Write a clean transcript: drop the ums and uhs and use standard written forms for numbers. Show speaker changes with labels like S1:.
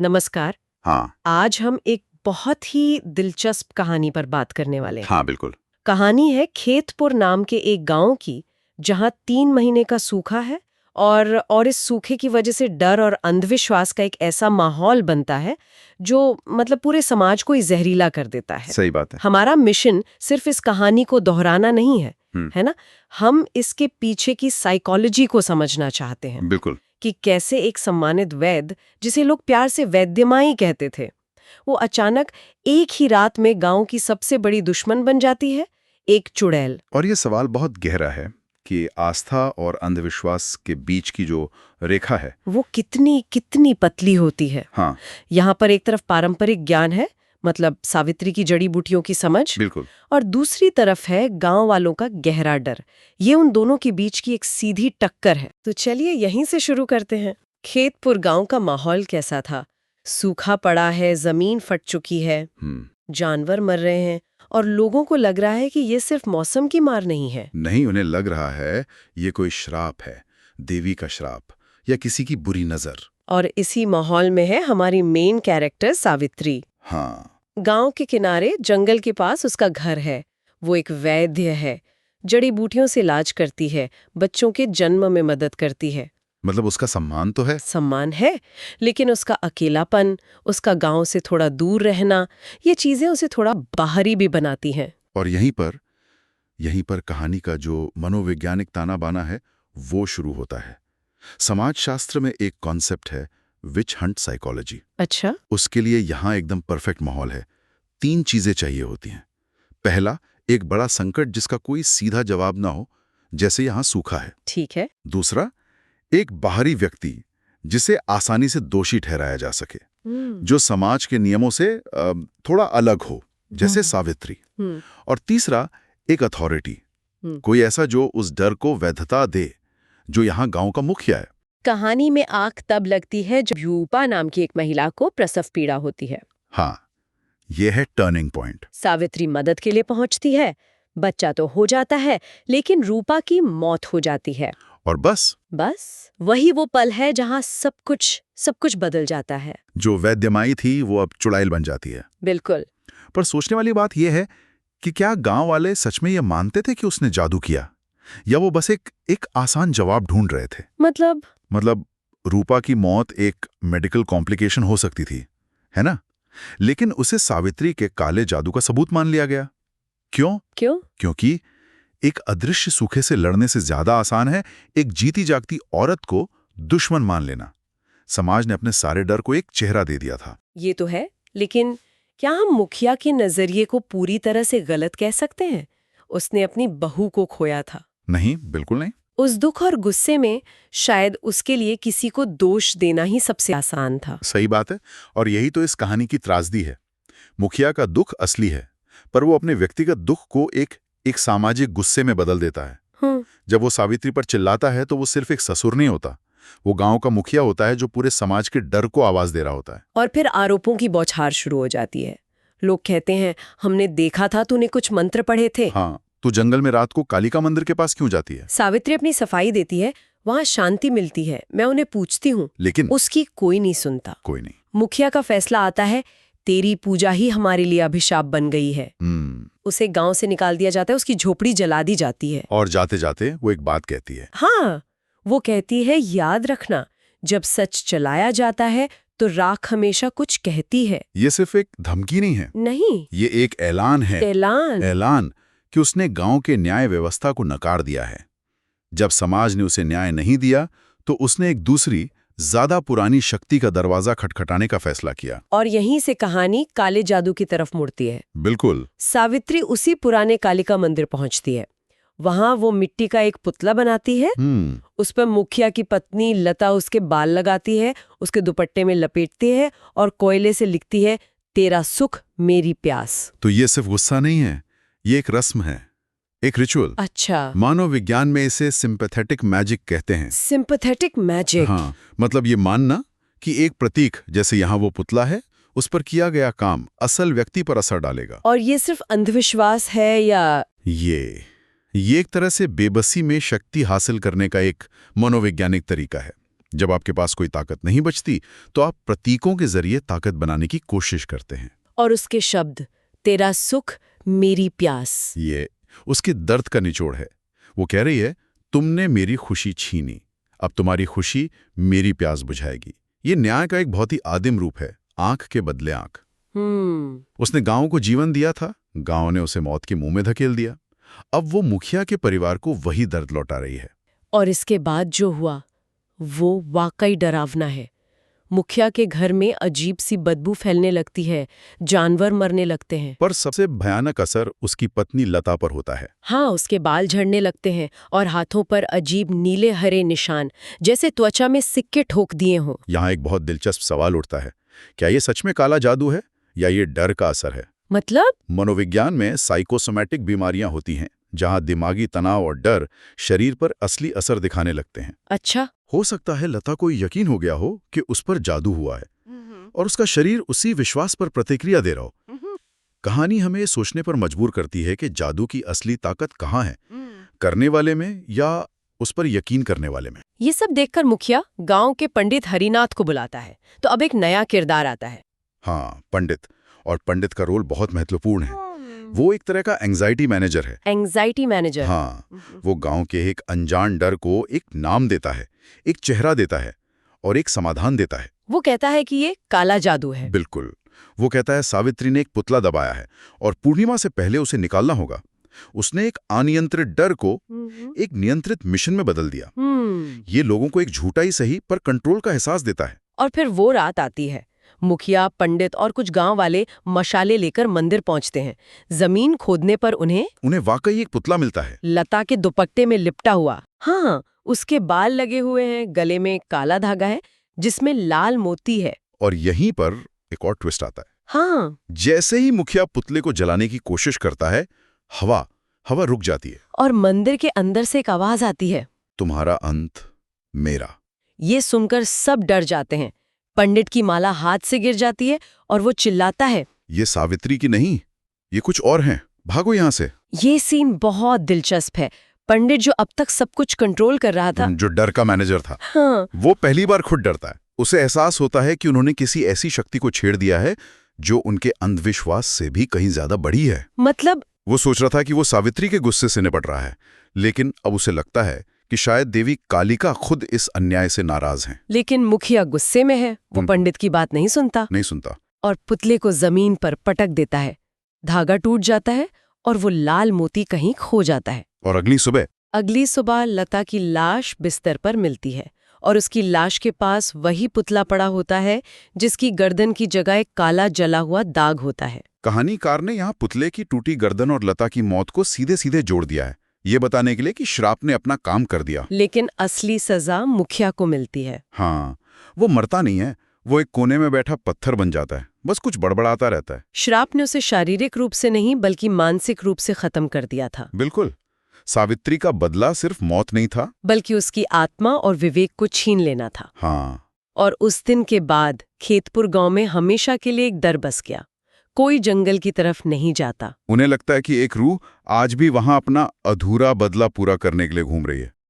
S1: नमस्कार।
S2: हाँ।
S1: आज हम एक बहुत ही दिलचस्प कहानी पर बात करने वाले हैं।
S2: हाँ, बिल्कुल।
S1: कहानी है खेतपुर नाम के एक गांव की, जहां 3 महीने का सूखा है और इस सूखे की वजह से डर और अंधविश्वास का एक ऐसा माहौल बनता है जो मतलब पूरे समाज को ही जहरीला कर देता है।
S2: सही बात है।
S1: हमारा मिशन सिर्फ इस कहानी को दोहराना नहीं है,
S2: हम्म।
S1: है ना? हम इसके पीछे की साइकोलॉजी को समझना चाहते हैं
S2: बिल्कुल।
S1: कि कैसे एक सम्मानित वैद्य, जिसे लोग प्यार से वैद्यमाई कहते थे, वो अचानक एक ही रात में गांव की सबसे बड़ी दुश्मन बन जाती है, एक चुड़ैल।
S2: और ये सवाल बहुत गहरा है कि आस्था और अंधविश्वास के बीच की जो रेखा है
S1: वो कितनी कितनी पतली होती है।
S2: हाँ,
S1: यहाँ पर एक तरफ पारंपरिक ज्ञान है, मतलब सावित्री की जड़ी बूटियों की समझ,
S2: बिल्कुल।
S1: और दूसरी तरफ है गांव वालों का गहरा डर। ये उन दोनों के बीच की एक सीधी टक्कर है। तो चलिए यहीं से शुरू करते हैं। खेतपुर गांव का माहौल कैसा था? सूखा पड़ा है, जमीन फट चुकी है, जानवर मर रहे हैं और लोगों को लग रहा है कि ये सिर्फ मौसम की मार नहीं है।
S2: नहीं, उन्हें लग रहा है ये कोई श्राप है, देवी का श्राप या किसी की बुरी नजर।
S1: और इसी माहौल में है हमारी मेन कैरेक्टर सावित्री।
S2: हाँ।
S1: गांव के किनारे जंगल के पास उसका घर है। वो एक वैद्य है, जड़ी बूटियों से इलाज करती है, बच्चों के जन्म में मदद करती है।
S2: मतलब उसका सम्मान तो है।
S1: सम्मान है, लेकिन उसका अकेलापन, उसका गांव से थोड़ा दूर रहना, ये चीजें उसे थोड़ा बाहरी भी बनाती हैं।
S2: और यहीं पर कहानी का जो मनोवैज्ञानिक ताना बाना है वो शुरू होता है। समाजशास्त्र में एक कॉन्सेप्ट है विच हंट साइकोलॉजी।
S1: अच्छा।
S2: उसके लिए यहाँ एकदम परफेक्ट माहौल है। 3 चीजें चाहिए होती हैं। पहला, एक बड़ा संकट जिसका कोई सीधा जवाब ना हो, जैसे यहाँ सूखा है।
S1: ठीक है।
S2: दूसरा, एक बाहरी व्यक्ति जिसे आसानी से दोषी ठहराया जा सके, जो समाज के नियमों से थोड़ा अलग हो, जैसे सावित्री। और तीसरा, एक अथॉरिटी, कोई ऐसा जो उस डर को वैधता दे, जो यहाँ गांव का मुखिया है।
S1: कहानी में आग तब लगती है जब रूपा नाम की एक महिला को प्रसव पीड़ा होती है।
S2: हाँ, ये है टर्निंग पॉइंट।
S1: सावित्री मदद के लिए पहुंचती है, बच्चा तो हो जाता है, लेकिन रूपा की मौत हो जाती है।
S2: और बस
S1: वही वो पल है जहां सब कुछ बदल जाता है।
S2: जो वैद्यमाई थी वो अब चुड़ैल बन जाती है।
S1: बिल्कुल।
S2: पर सोचने वाली बात यह है कि क्या गांव वाले सच में ये मानते थे कि उसने जादू किया, या वो बस एक आसान जवाब ढूंढ रहे थे? मतलब रूपा की मौत एक मेडिकल कॉम्प्लिकेशन हो सकती थी, है ना? लेकिन उसे सावित्री के काले जादू का सबूत मान लिया गया। क्यों? क्योंकि एक अदृश्य सूखे से लड़ने से ज्यादा आसान है एक जीती जागती औरत को दुश्मन मान लेना। समाज ने अपने सारे डर को एक चेहरा दे दिया था।
S1: ये तो है, लेकिन क्या हम मुखिया के नजरिए को पूरी तरह से गलत कह सकते हैं? उसने अपनी बहू को खोया था।
S2: नहीं, बिल्कुल नहीं।
S1: उस दुख और गुस्से में शायद उसके लिए किसी को दोष देना ही सबसे आसान था।
S2: सही बात है, और यही तो इस कहानी की त्रासदी है। मुखिया का दुख असली है, पर वो अपने व्यक्तिगत दुख को एक सामाजिक गुस्से में बदल देता है। जब वो सावित्री पर चिल्लाता है तो वो सिर्फ एक ससुर नहीं होता, वो गांव का मुखिया होता है जो पूरे समाज के डर को आवाज दे रहा होता है।
S1: और फिर आरोपों की बौछार शुरू हो जाती है। लोग कहते हैं, हमने देखा था तूने कुछ मंत्र पढ़े थे।
S2: हाँ, तू जंगल में रात को कालिका मंदिर के पास क्यों जाती है?
S1: सावित्री अपनी सफाई देती है, वहाँ शांति मिलती है। मैं उन्हें पूछती हूँ,
S2: लेकिन
S1: उसकी कोई नहीं सुनता।
S2: कोई नहीं।
S1: मुखिया का फैसला आता है, तेरी पूजा ही हमारे लिए अभिशाप बन गई है। उसे गांव से निकाल दिया जाता है, उसकी झोपड़ी जला दी जाती है।
S2: और जाते जाते वो एक बात कहती है।
S1: हाँ, वो कहती है, याद रखना, जब सच चलाया जाता है तो राख हमेशा कुछ कहती है।
S2: ये सिर्फ एक धमकी नहीं है,
S1: नहीं,
S2: ये एक ऐलान है। ऐलान कि उसने गांव के न्याय व्यवस्था को नकार दिया है। जब समाज ने उसे न्याय नहीं दिया तो उसने एक दूसरी, ज्यादा पुरानी शक्ति का दरवाजा खटखटाने का फैसला किया।
S1: और यहीं से कहानी काले जादू की तरफ मुड़ती है।
S2: बिल्कुल।
S1: सावित्री उसी पुराने कालिका मंदिर पहुंचती है। वहां वो मिट्टी का एक पुतला बनाती है। उस पर मुखिया की पत्नी लता उसके बाल लगाती है, उसके दुपट्टे में लपेटती है और कोयले से लिखती है, तेरा सुख मेरी प्यास।
S2: तो ये सिर्फ गुस्सा नहीं है, ये एक रस्म है, एक रिचुअल।
S1: अच्छा।
S2: मानव विज्ञान में इसे सिंपैथेटिक मैजिक कहते हैं।
S1: Sympathetic magic?
S2: हाँ, मतलब ये मानना कि एक प्रतीक, जैसे यहाँ वो पुतला है, उस पर किया गया काम असल व्यक्ति पर असर डालेगा।
S1: और ये सिर्फ अंधविश्वास है या?
S2: ये एक तरह से बेबसी में शक्ति हासिल करने का एक मनोवैज्ञानिक तरीका है। जब आपके पास कोई ताकत नहीं बचती तो आप प्रतीकों के जरिए ताकत बनाने की कोशिश करते हैं।
S1: और उसके शब्द, तेरा सुख मेरी प्यास,
S2: ये उसके दर्द का निचोड़ है। वो कह रही है, तुमने मेरी खुशी छीनी, अब तुम्हारी खुशी मेरी प्यास बुझाएगी। ये न्याय का एक बहुत ही आदिम रूप है, आंख के बदले आंख। उसने गांव को जीवन दिया था, गांव ने उसे मौत के मुंह में धकेल दिया। अब वो मुखिया के परिवार को वही दर्द लौटा रही है।
S1: और इसके बाद जो हुआ वो वाकई डरावना है। मुखिया के घर में अजीब सी बदबू फैलने लगती है, जानवर मरने लगते हैं।
S2: पर सबसे भयानक असर उसकी पत्नी लता पर होता है।
S1: हाँ, उसके बाल झड़ने लगते हैं और हाथों पर अजीब नीले हरे निशान, जैसे त्वचा में सिक्के ठोक दिए हों।
S2: यहाँ एक बहुत दिलचस्प सवाल उठता है, क्या ये सच में काला जादू है या ये डर का असर है?
S1: मतलब?
S2: मनोविज्ञान में साइकोसोमैटिक बीमारियां होती हैं, जहां दिमागी तनाव और डर शरीर पर असली असर दिखाने लगते हैं।
S1: अच्छा।
S2: हो सकता है लता को यकीन हो गया हो कि उस पर जादू हुआ है और उसका शरीर उसी विश्वास पर प्रतिक्रिया दे रहा हो। कहानी हमें ये सोचने पर मजबूर करती है कि जादू की असली ताकत कहाँ है, करने वाले में या उस पर यकीन करने वाले में।
S1: ये सब देखकर मुखिया गांव के पंडित हरिनाथ को बुलाता है। तो अब एक नया किरदार आता है।
S2: हाँ, पंडित। और पंडित का रोल बहुत महत्वपूर्ण है। वो एक तरह का एंजाइटी मैनेजर है।
S1: Anxiety manager?
S2: हाँ, वो गांव के एक अनजान डर को एक नाम देता है, एक चेहरा देता है और एक समाधान देता है।
S1: वो कहता है कि ये काला जादू है।
S2: बिल्कुल। वो कहता है सावित्री ने एक पुतला दबाया है और पूर्णिमा से पहले उसे निकालना होगा। उसने एक अनियंत्रित डर को एक नियंत्रित मिशन में बदल दिया। ये लोगों को एक झूठा ही सही पर कंट्रोल का एहसास देता है।
S1: और फिर वो रात आती है। मुखिया, पंडित और कुछ गांव वाले मशाले लेकर मंदिर पहुंचते हैं। जमीन खोदने पर उन्हें
S2: वाकई एक पुतला मिलता है,
S1: लता के दुपट्टे में लिपटा हुआ। हाँ, उसके बाल लगे हुए हैं, गले में काला धागा है जिसमें लाल मोती है।
S2: और यहीं पर एक और ट्विस्ट आता है।
S1: हाँ,
S2: जैसे ही मुखिया पुतले को जलाने की कोशिश करता है, हवा रुक जाती है
S1: और मंदिर के अंदर से एक आवाज आती है,
S2: तुम्हारा अंत मेरा।
S1: ये सुनकर सब डर जाते हैं। पंडित की माला हाथ से गिर जाती है और वो चिल्लाता है,
S2: ये सावित्री की नहीं, ये कुछ और हैं, भागो यहाँ से।
S1: ये सीन बहुत दिलचस्प है। पंडित जो अब तक सब कुछ कंट्रोल कर रहा था,
S2: जो डर का मैनेजर था,
S1: हाँ,
S2: वो पहली बार खुद डरता है। उसे एहसास होता है कि उन्होंने किसी ऐसी शक्ति को छेड़ दिया है जो उनके अंधविश्वास से भी कहीं ज्यादा बड़ी है।
S1: मतलब? वो
S2: सोच रहा था कि वो सावित्री के गुस्से से निपट रहा है, लेकिन अब उसे लगता है कि शायद देवी कालिका खुद इस अन्याय से नाराज हैं।
S1: लेकिन मुखिया गुस्से में है, वो पंडित की बात नहीं सुनता और पुतले को जमीन पर पटक देता है। धागा टूट जाता है और वो लाल मोती कहीं खो जाता है।
S2: और अगली सुबह
S1: लता की लाश बिस्तर पर मिलती है और उसकी लाश के पास वही पुतला पड़ा होता है जिसकी गर्दन की जगह एक काला जला हुआ दाग होता है।
S2: कहानीकार ने यहाँ पुतले की टूटी गर्दन और लता की मौत को सीधे सीधे जोड़ दिया है, ये बताने के लिए कि श्राप ने अपना काम कर दिया।
S1: लेकिन असली सजा मुखिया को मिलती है।
S2: हाँ, वो मरता नहीं है, वो एक कोने में बैठा पत्थर बन जाता है, बस कुछ बड़बड़ाता रहता है।
S1: श्राप ने उसे शारीरिक रूप से नहीं बल्कि मानसिक रूप से खत्म कर दिया था।
S2: बिल्कुल। सावित्री का बदला सिर्फ मौत नहीं था,
S1: बल्कि उसकी आत्मा और विवेक को छीन लेना था।
S2: हाँ।
S1: और उस दिन के बाद खेतपुर गांव में हमेशा के लिए एक डर बस गया। कोई जंगल की तरफ नहीं जाता।
S2: उन्हें लगता है कि एक रूह आज भी वहां अपना अधूरा बदला पूरा करने के लिए घूम रही है।